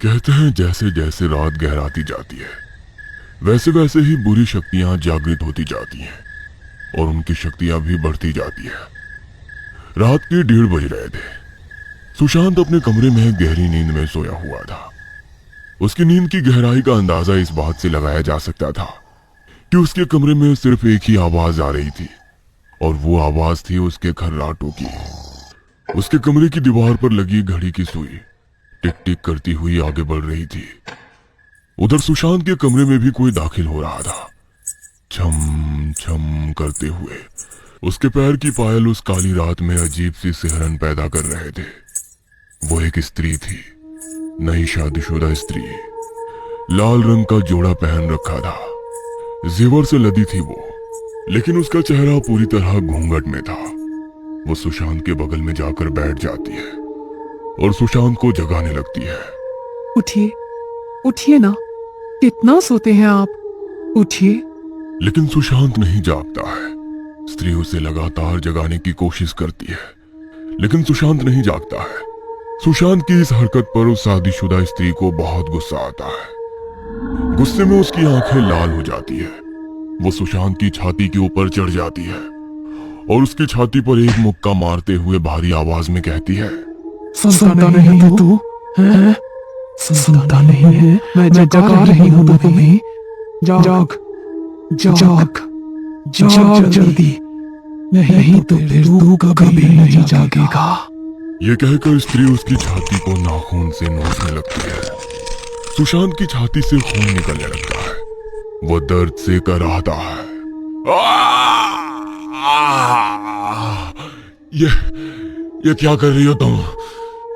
कहते हैं जैसे जैसे रात गहराती जाती है वैसे वैसे ही बुरी शक्तियां जागृत होती जाती हैं और उनकी शक्तियां भी बढ़ती जाती है। रात के 1:30 बज रहे थे। सुशांत अपने कमरे में गहरी नींद में सोया हुआ था। उसकी नींद की गहराई का अंदाजा इस बात से लगाया जा सकता था कि उसके कमरे में सिर्फ एक ही आवाज आ रही थी और वो आवाज थी उसके खर्राटों की। उसके कमरे की दीवार पर लगी घड़ी की सुई टिक टिक करती हुई आगे बढ़ रही थी। उधर सुशांत के कमरे में भी कोई दाखिल हो रहा था, छम छम करते हुए। उसके पैर की पायल उस काली रात में अजीब सी सिहरन पैदा कर रहे थे। वो एक स्त्री थी, नई शादीशुदा स्त्री। लाल रंग का जोड़ा पहन रखा था, जेवर से लदी थी वो, लेकिन उसका चेहरा पूरी तरह घूंघट में था। वो सुशांत के बगल में जाकर बैठ जाती है और सुशांत को जगाने लगती है। उठिए, उठिए ना, कितना सोते हैं आप, उठिए। लेकिन सुशांत नहीं जागता है। स्त्री उसे लगातार जगाने की कोशिश करती है, लेकिन सुशांत नहीं जागता है। सुशांत की इस हरकत पर उस शादीशुदा स्त्री को बहुत गुस्सा आता है। गुस्से में उसकी आंखें लाल हो जाती है। वो सुशांत की छाती के ऊपर चढ़ जाती है और उसकी छाती पर एक मुक्का मारते हुए भारी आवाज में कहती है, सुनता नहीं है तू? हैं? सुनता नहीं है? मैं जगा रही हूँ तुम्हें। जाग जाग जाग जल्दी, नहीं तो फिर तू कभी नहीं जागेगा। ये कहकर स्त्री उसकी छाती को नाखून से नोचने लगती है। सुशांत की छाती से खून निकलने लगता है। वो दर्द से कराहता है। ये क्या कर रही हो तुम?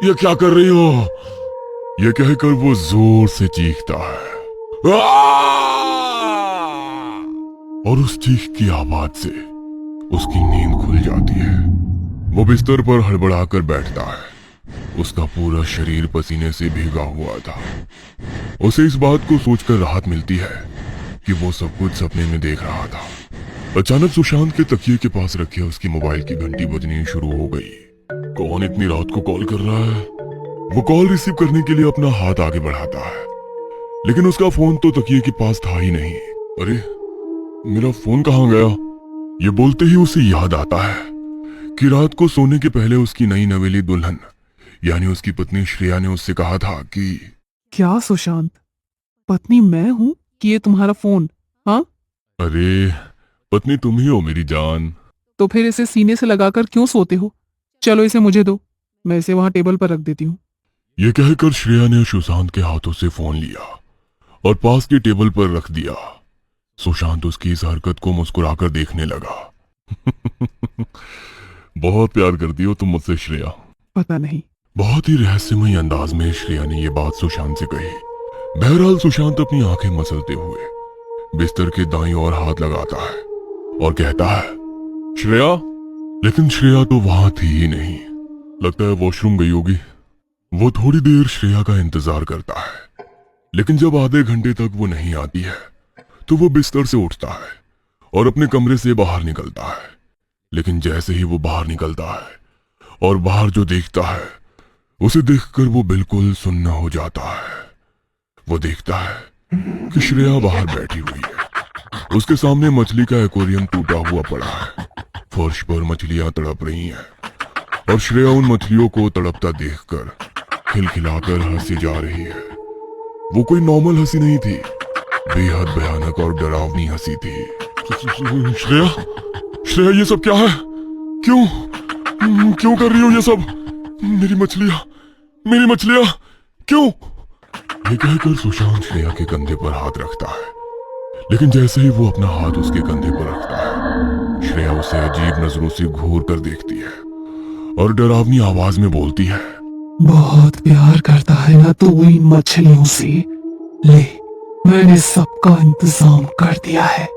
ये क्या कर रही हो? ये कहकर वो जोर से चीखता है और उस चीख की आवाज से उसकी नींद खुल जाती है। वो बिस्तर पर हड़बड़ाकर बैठता है। उसका पूरा शरीर पसीने से भीगा हुआ था। उसे इस बात को सोचकर राहत मिलती है कि वो सब कुछ सपने में देख रहा था। अचानक सुशांत के तकिए के पास रखे उसकी मोबाइल की घंटी बजनी शुरू हो गई। कौन इतनी रात को कॉल कर रहा है? वो कॉल रिसीव करने के लिए अपना हाथ आगे बढ़ाता है, लेकिन उसका फोन तो तकिए के पास था ही नहीं। अरे, मेरा फोन कहाँ गया? ये बोलते ही उसे याद आता है कि रात को सोने के पहले उसकी नई नवेली दुल्हन यानी उसकी पत्नी श्रेया ने उससे कहा था कि क्या सुशांत, पत्नी मैं हूँ कि ये तुम्हारा फोन? हाँ, अरे पत्नी तुम ही हो मेरी जान। तो फिर इसे सीने से लगाकर क्यों सोते हो? चलो इसे मुझे दो, मैं इसे वहां टेबल पर रख देती हूँ। ये कहकर श्रेया ने सुशांत के हाथों से फोन लिया और पास के टेबल पर रख दिया। सुशांत उसकी इस हरकत को मुस्कुराकर देखने लगा। बहुत प्यार करती हो तुम मुझसे श्रेया। पता नहीं। बहुत ही रहस्यमय अंदाज में श्रेया ने यह बात सुशांत से कही। बहरहाल सुशांत अपनी आंखें मसलते हुए बिस्तर के दाईं ओर हाथ लगाता है और कहता है, श्रेया। लेकिन श्रेया तो वहां थी ही नहीं। लगता है वॉशरूम गई होगी। वो थोड़ी देर श्रेया का इंतजार करता है, लेकिन जब आधे घंटे तक वो नहीं आती है तो वो बिस्तर से उठता है और अपने कमरे से बाहर निकलता है। लेकिन जैसे ही वो बाहर निकलता है और बाहर जो देखता है उसे देखकर वो बिल्कुल सुन्न हो जाता है। वो देखता है कि श्रेया बाहर बैठी हुई है। उसके सामने मछली का एक्वेरियम टूटा हुआ पड़ा है। फर्श पर मछलियां तड़प रही हैं और श्रेया उन मछलियों को तड़पता देखकर खिलखिलाकर हंसी जा रही है। वो कोई नॉर्मल हंसी नहीं थी, बेहद भयानक और डरावनी हंसी थी। श्रेया, श्रेया ये सब क्या है? क्यों कर रही हो ये सब? मेरी मछलियां क्यों? ये कहकर सुशांत श्रेया के कंधे पर हाथ रखता है, लेकिन जैसे ही वो अपना हाथ उसके कंधे पर रखता है, श्रेया उसे अजीब नजरों से घूर कर देखती है और डरावनी आवाज में बोलती है, बहुत प्यार करता है ना तू इन मछलियों से? ले, मैंने सबका इंतजाम कर दिया है।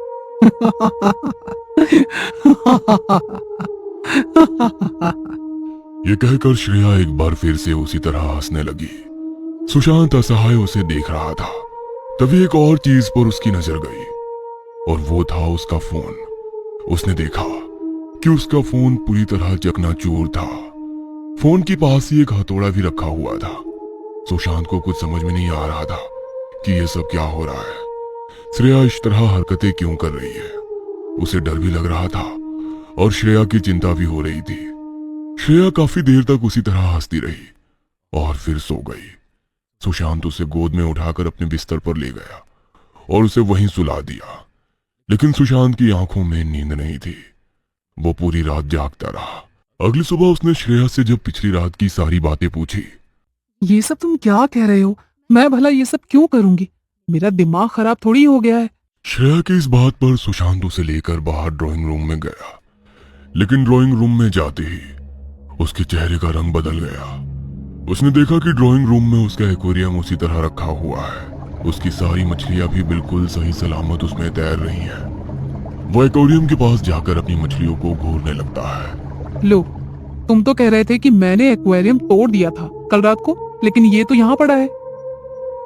ये कहकर श्रेया एक बार फिर से उसी तरह हंसने लगी। सुशांत असहाय उसे देख रहा था। तभी एक और चीज पर उसकी नजर गई और वो था उसका फोन। उसने देखा कि उसका फोन पूरी तरह चकनाचूर था। फोन के पास ही एक हथौड़ा भी रखा हुआ था। सुशांत को कुछ समझ में नहीं आ रहा था कि ये सब क्या हो रहा है। श्रेया इस तरह हरकतें क्यों कर रही है। उसे डर भी लग रहा था और श्रेया की चिंता भी हो रही थी। श्रेया काफी देर तक उसी तरह हंसती रही और फिर सो गई। सुशांत उसे गोद में उठाकर अपने बिस्तर पर ले गया और उसे वहीं सुला दिया। लेकिन सुशांत की आंखों में नींद नहीं थी। वो पूरी रात जागता रहा। अगली सुबह उसने श्रेया से जब पिछली रात की सारी बातें पूछी। ये सब तुम क्या कह रहे हो? मैं भला ये सब क्यों करूंगी? मेरा दिमाग खराब थोड़ी हो गया है। श्रेया की इस बात पर सुशांत उसे लेकर बाहर ड्राइंग रूम में गया। लेकिन ड्राइंग रूम में जाते ही उसके चेहरे का रंग बदल गया। उसने देखा कि ड्राइंग रूम में उसका एक्वेरियम उसी तरह रखा हुआ है। उसकी सारी मछलियां भी बिल्कुल सही सलामत उसमें तैर रही हैं। वो एक्वेरियम के पास जाकर अपनी मछलियों को घूरने लगता है। लो, तुम तो कह रहे थे कि मैंने एक्वेरियम तोड़ दिया था कल रात को, लेकिन ये तो यहाँ पड़ा है।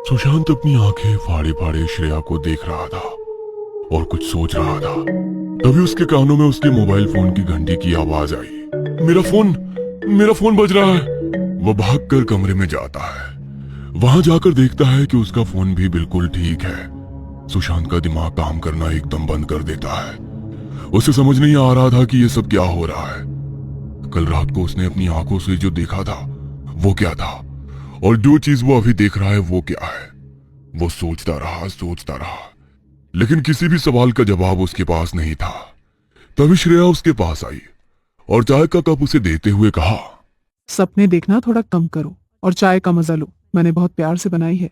सुशांत अपनी आंखें फाड़े फाड़े श्रेया को देख रहा था और कुछ सोच रहा था। तभी उसके कानों में उसके मोबाइल फोन की घंटी की आवाज आई। मेरा फोन बज रहा है। वो भागकर कमरे में जाता है। वहां जाकर देखता है कि उसका फोन भी बिल्कुल ठीक है। सुशांत का दिमाग काम करना एकदम बंद कर देता है। उसे समझ नहीं आ रहा था कि ये सब क्या हो रहा है। कल रात को उसने अपनी आंखों से जो देखा था वो क्या था, और जो चीज वो अभी देख रहा है वो क्या है। वो सोचता रहा, लेकिन किसी भी सवाल का जवाब उसके पास नहीं था। तभी श्रेया उसके पास आई और चाय का कप उसे देते हुए कहा, सपने देखना थोड़ा कम करो और चाय का मजा लो, मैंने बहुत प्यार से बनाई है।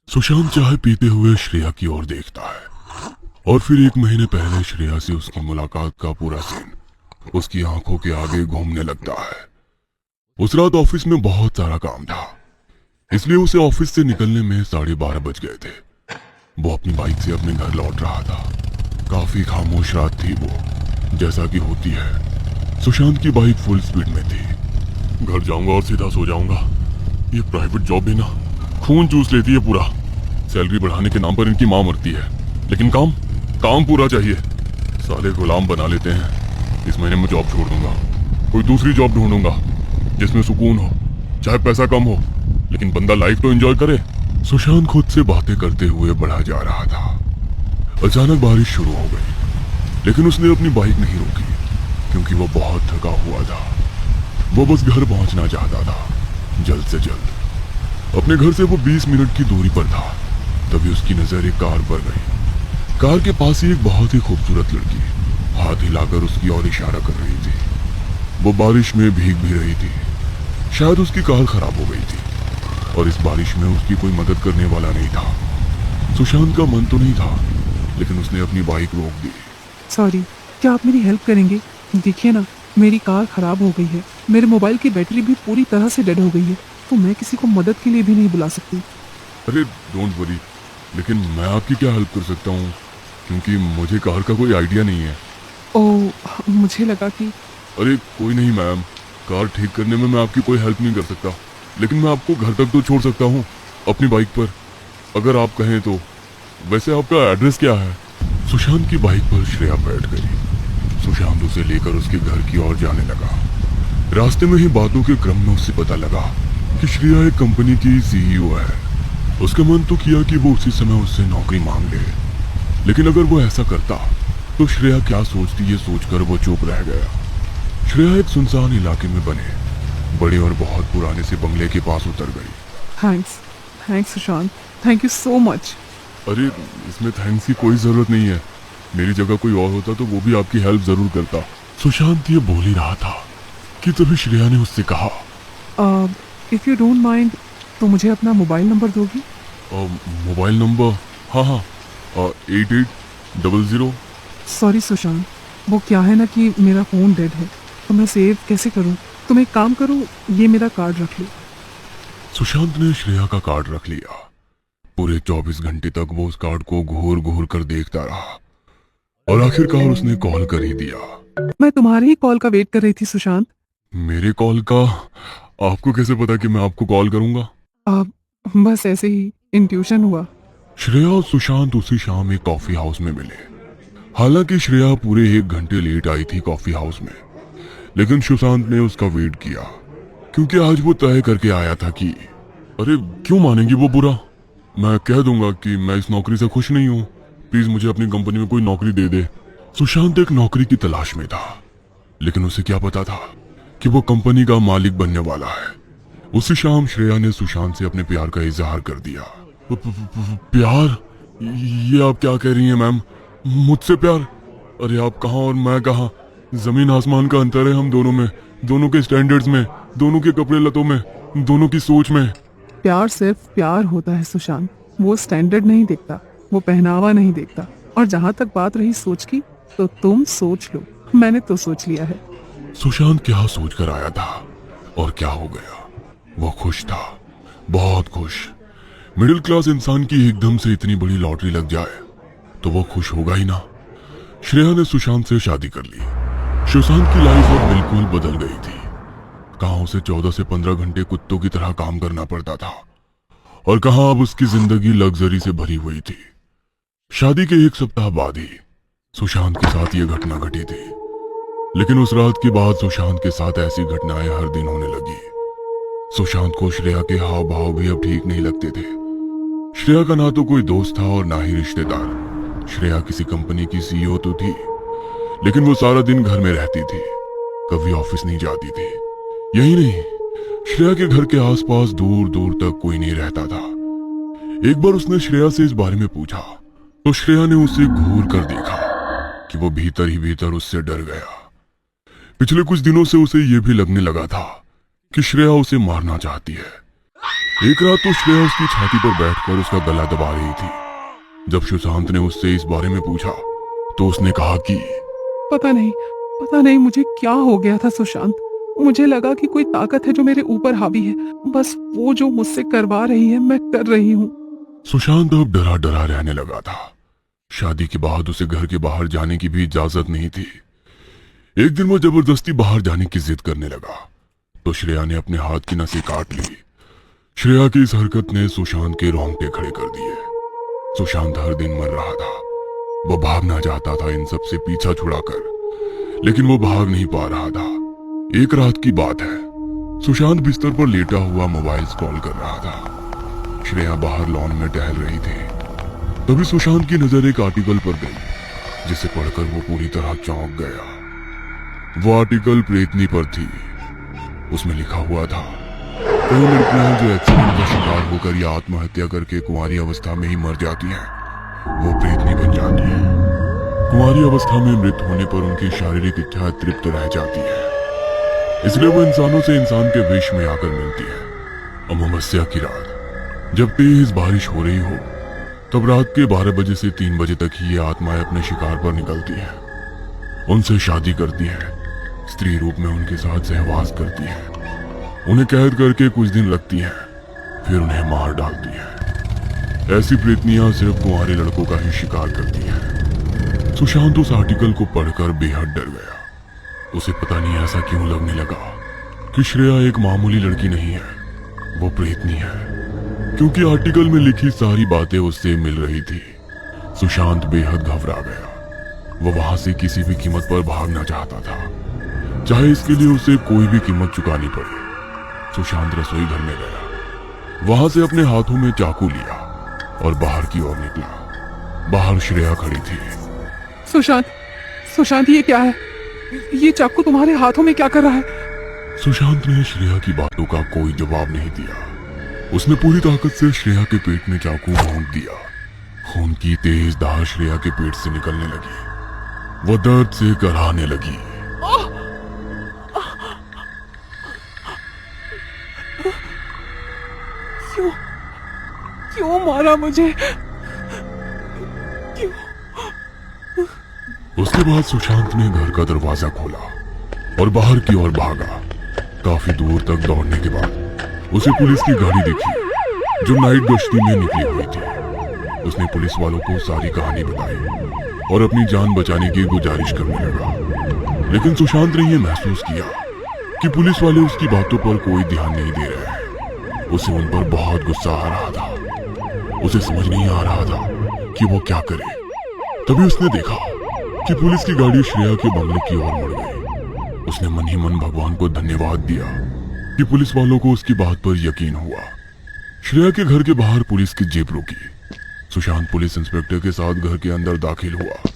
सुशांत चाय पीते हुए श्रेया की ओर देखता है और फिर 1 महीने पहले श्रेया से उसकी मुलाकात का पूरा सीन उसकी आंखों के आगे घूमने लगता है। उस रात ऑफिस में बहुत सारा काम था, इसलिए उसे ऑफिस से निकलने में 12:30 बज गए थे। वो अपनी बाइक से अपने घर लौट रहा था। काफी खामोश रात थी वो, जैसा कि होती है। सुशांत की बाइक फुल स्पीड में थी। घर जाऊंगा और सीधा सो जाऊंगा। ये प्राइवेट जॉब भी ना खून चूस लेती है पूरा। सैलरी बढ़ाने के नाम पर इनकी मां मरती है, लेकिन काम पूरा चाहिए। साले गुलाम बना लेते हैं। इस महीने में जॉब छोड़ दूंगा, कोई दूसरी जॉब ढूंढूंगा जिसमें सुकून हो, चाहे पैसा कम हो, लेकिन बंदा लाइफ तो एंजॉय करे। सुशांत खुद से बातें करते हुए बढ़ा जा रहा था। अचानक बारिश शुरू हो गई, लेकिन उसने अपनी बाइक नहीं रोकी क्योंकि वो बहुत थका हुआ था। वो बस घर पहुंचना चाहता था, जल्द से जल्द। अपने घर से वो 20 मिनट की दूरी पर था। तभी उसकी नजर एक कार पर गई। कार के पास ही एक बहुत ही खूबसूरत लड़की हाथ हिलाकर उसकी ओर इशारा कर रही थी। वो बारिश में भीग भी रही थी। शायद उसकी कार खराब हो गई थी और इस बारिश में उसकी कोई मदद करने वाला नहीं था। सुशांत का मन तो नहीं था, लेकिन उसने अपनी बाइक रोक दी। सॉरी, क्या आप मेरी हेल्प करेंगे? देखिए ना, मेरी कार खराब हो गई है। मेरे मोबाइल की बैटरी भी पूरी तरह से डेड हो गई है, तो मैं किसी को मदद के लिए भी नहीं बुला सकती। अरे डोंट वरी, लेकिन मैं आपकी क्या हेल्प कर सकता हूँ, क्योंकि मुझे कार का कोई आइडिया नहीं है। ओह, मुझे लगा कि... अरे कोई नहीं मैम, कार ठीक करने में मैं आपकी कोई हेल्प नहीं कर सकता, लेकिन मैं आपको घर तक तो छोड़ सकता हूँ अपनी बाइक पर, अगर आप कहें तो। वैसे आपका एड्रेस क्या है? सुशांत की बाइक पर श्रेया बैठ गई। सुशांत उसे लेकर उसके घर की ओर जाने लगा। रास्ते में ही बातों के क्रम में उससे पता लगा कि श्रेया एक कंपनी की सीईओ है। उसका मन तो किया कि वो उसी समय उससे नौकरी मांग ले, लेकिन अगर वो ऐसा करता तो श्रेया क्या सोचती ये सोचकर वो चुप रह गया। श्रेया एक सुनसान इलाके में बने बड़े और बहुत पुराने से बंगले के पास उतर गई। Thanks Sushant, thank you so much. अरे इसमें थैंक्स की कोई जरूरत नहीं है। मेरी जगह कोई और होता तो वो भी आपकी हेल्प जरूर करता। सुशांत ये बोल ही रहा था कि तभी श्रेया ने उससे कहा, इफ यू डोंट माइंड, तो मुझे अपना मोबाइल नंबर दोगी? Mobile number? हाँ, 8800। सॉरी सुशांत, वो क्या है ना कि मेरा फ़ोन डेड है, तो मैं सेव कैसे करूं? तुम एक काम करो, ये मेरा कार्ड रख लो। सुशांत ने श्रेया का कार्ड रख लिया। पूरे 24 घंटे तक वो उस कार्ड को घूर घूर कर देखता रहा और आखिरकार उसने कॉल कर ही दिया। मैं तुम्हारे ही कॉल का वेट कर रही थी सुशांत। मेरे कॉल का? आपको कैसे पता कि मैं आपको कॉल करूंगा? बस ऐसे ही इंट्यूशन हुआ। श्रेया और सुशांत उसी शाम एक कॉफी हाउस में मिले। हालांकि श्रेया पूरे 1 घंटे लेट आई थी कॉफी हाउस में, लेकिन सुशांत ने उसका वेट किया क्योंकि आज वो तय करके आया था कि अरे क्यों मानेगी वो बुरा? मैं कह दूंगा कि मैं इस नौकरी से खुश नहीं हूँ, प्लीज मुझे अपनी कंपनी में कोई नौकरी दे दे। सुशांत एक नौकरी की तलाश में था, लेकिन उसे क्या पता था कि वो कंपनी का मालिक बनने वाला है। उसी शाम श्रेया ने सुशांत से अपने प्यार का इजहार कर दिया। प्यार? ये आप क्या कह रही हैं मैम? मुझसे प्यार? अरे आप कहाँ और मैं कहाँ? जमीन आसमान का अंतर है हम दोनों में, दोनों के स्टैंडर्ड्स में, दोनों के कपड़े लतों में, दोनों की सोच में। प्यार सिर्फ प्यार होता है सुशांत, वो स्टैंडर्ड नहीं देखता, वो पहनावा नहीं देखता। और जहां तक बात रही सोच की, तो तुम सोच लो, मैंने तो सोच लिया है। सुशांत क्या सोच कर आया था और क्या हो गया? वो खुश था, बहुत खुश। मिडिल क्लास इंसान की एकदम से इतनी बड़ी लॉटरी लग जाए तो वो खुश होगा ही ना। श्रेया ने सुशांत से शादी कर ली। सुशांत की लाइफ अब बिल्कुल बदल गई थी। कहां उसे 14 से 15 घंटे कुत्तों की तरह काम करना पड़ता था, और कहां अब उसकी जिंदगी लग्जरी से भरी हुई थी। शादी के 1 सप्ताह बाद ही सुशांत के साथ ये घटना घटी थी। लेकिन उस रात के बाद सुशांत के साथ ऐसी घटनाएं हर दिन होने लगी। सुशांत को श्रेया के हाव भाव भी अब ठीक नहीं लगते थे। श्रेया का ना तो कोई दोस्त था और ना ही रिश्तेदार। श्रेया किसी कंपनी की सीईओ तो थी, लेकिन वो सारा दिन घर में रहती थी, कभी ऑफिस नहीं जाती थी। यही नहीं, श्रेया के घर के आसपास दूर दूर तक कोई नहीं रहता था। एक बार उसने श्रेया से इस बारे में पूछा तो श्रेया ने उसे घूर कर देखा कि वो भीतर ही भीतर उससे डर गया। पिछले कुछ दिनों से उसे यह भी लगने लगा था कि श्रेया उसे मारना चाहती है। एक रात तो श्रेया उसकी छाती पर बैठकर उसका गला दबा रही थी। जब सुशांत ने उससे इस बारे में पूछा तो उसने कहा कि पता नहीं मुझे क्या हो गया था सुशांत। मुझे लगा कि कोई ताकत है जो मेरे ऊपर हावी है, बस वो जो मुझसे करवा रही है मैं कर रही हूँ। सुशांत अब डरा डरा रहने लगा था। शादी के बाद उसे घर के बाहर जाने की भी इजाजत नहीं थी। एक दिन वो जबरदस्ती बाहर जाने की जिद करने लगा तो श्रेया ने अपने हाथ की नसें काट ली। श्रेया की इस हरकत ने सुशांत के रोंगटे खड़े कर दिए। सुशांत हर दिन मर रहा था। वो भागना चाहता था इन सब से पीछा छुड़ाकर, लेकिन वो भाग नहीं पा रहा था। एक रात की बात है, सुशांत बिस्तर पर लेटा हुआ मोबाइल स्क्रॉल कर रहा था। श्रेया बाहर लॉन में टहल रही थी। तभी सुशांत की नजर एक आर्टिकल पर गई, जिसे पढ़कर वो पूरी तरह चौंक गया। वो आर्टिकल प्रेतनी पर थी। उसमें लिखा हुआ था, कई लड़कियां जो एक्सीडेंट का शिकार होकर या आत्महत्या करके कुंवारी अवस्था में ही मर जाती हैं, वो प्रेतनी बन जाती है। कुंवारी अवस्था में मृत होने पर उनकी शारीरिक इच्छा तृप्त रह जाती है, इसलिए वो इंसानों से इंसान के वेश में आकर मिलती है। अमावस्या की रात जब तेज बारिश हो रही हो, तब रात के 12 बजे से 3 बजे तक ही ये आत्माएं अपने शिकार पर निकलती है। उनसे शादी करती है, स्त्री रूप में उनके साथ सहवास करती है, उन्हें कैद करके कुछ दिन रखती हैं, फिर उन्हें मार डालती है। ऐसी प्रेतनियां सिर्फ कुंवारे लड़कों का ही शिकार करती हैं। सुशांत उस आर्टिकल को पढ़कर बेहद डर गया। उसे पता नहीं ऐसा क्यों लगने लगा कि श्रेया एक मामूली लड़की नहीं है, वो प्रेतनी है, क्योंकि आर्टिकल में लिखी सारी बातें उससे मिल रही थी। सुशांत बेहद घबरा गया। वो वहां से किसी भी कीमत पर भागना चाहता था, चाहे इसके लिए उसे कोई भी कीमत चुकानी पड़े। सुशांत रसोई घर में गया, वहां से अपने हाथों में चाकू लिया और बाहर की ओर निकला। बाहर श्रेया खड़ी थी। सुशांत ये क्या है? ये चाकू तुम्हारे हाथों में क्या कर रहा है? सुशांत ने श्रेया की बातों का कोई जवाब नहीं दिया। उसने पूरी ताकत से श्रेया के पेट में चाकू भोंक दिया। खून की तेज धार श्रेया के पेट से निकलने लगी। वो दर्द से कराहने लगी। क्यों मारा मुझे? क्यों? उसके बाद सुशांत ने घर का दरवाजा खोला और बाहर की ओर भागा। काफी दूर तक दौड़ने के बाद उसे पुलिस की गाड़ी दिखी, जो नाइट गश्ती में निकली हुई थी। उसने पुलिस वालों को सारी कहानी बताई और अपनी जान बचाने की गुजारिश करने लगा। लेकिन सुशांत ने यह महसूस किया कि पुलिस वाले उसकी बातों पर कोई ध्यान नहीं दे रहे हैं। उसे उन पर बहुत गुस्सा आ रहा था। उसे समझ नहीं आ रहा था कि वो क्या करे। तभी उसने देखा कि पुलिस की गाड़ी श्रेया के बंगले की ओर मुड़ गई। उसने मन ही मन भगवान को धन्यवाद दिया कि पुलिस वालों को उसकी बात पर यकीन हुआ। श्रेया के घर के बाहर पुलिस की जीप रुकी। सुशांत पुलिस इंस्पेक्टर के साथ घर के अंदर दाखिल हुआ,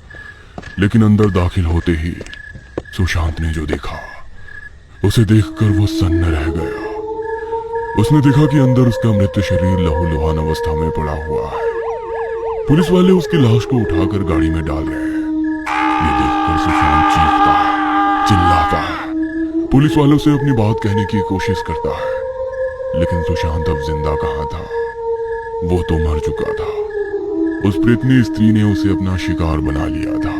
लेकिन अंदर दाखिल होते ही सुशांत ने जो देखा उसे देखकर वो सन्न रह गया। उसने देखा कि अंदर उसका मृत शरीर लहूलुहान अवस्था में पड़ा हुआ है। पुलिस वाले उसकी लाश को उठाकर गाड़ी में डाल रहे हैं। ये देखकर सुशांत चीखता है, चिल्लाता है, पुलिस वालों से अपनी बात कहने की कोशिश करता है, लेकिन सुशांत अब जिंदा कहाँ था, वो तो मर चुका था। उस प्रेतनी स्त्री ने उसे अपना शिकार बना लिया था।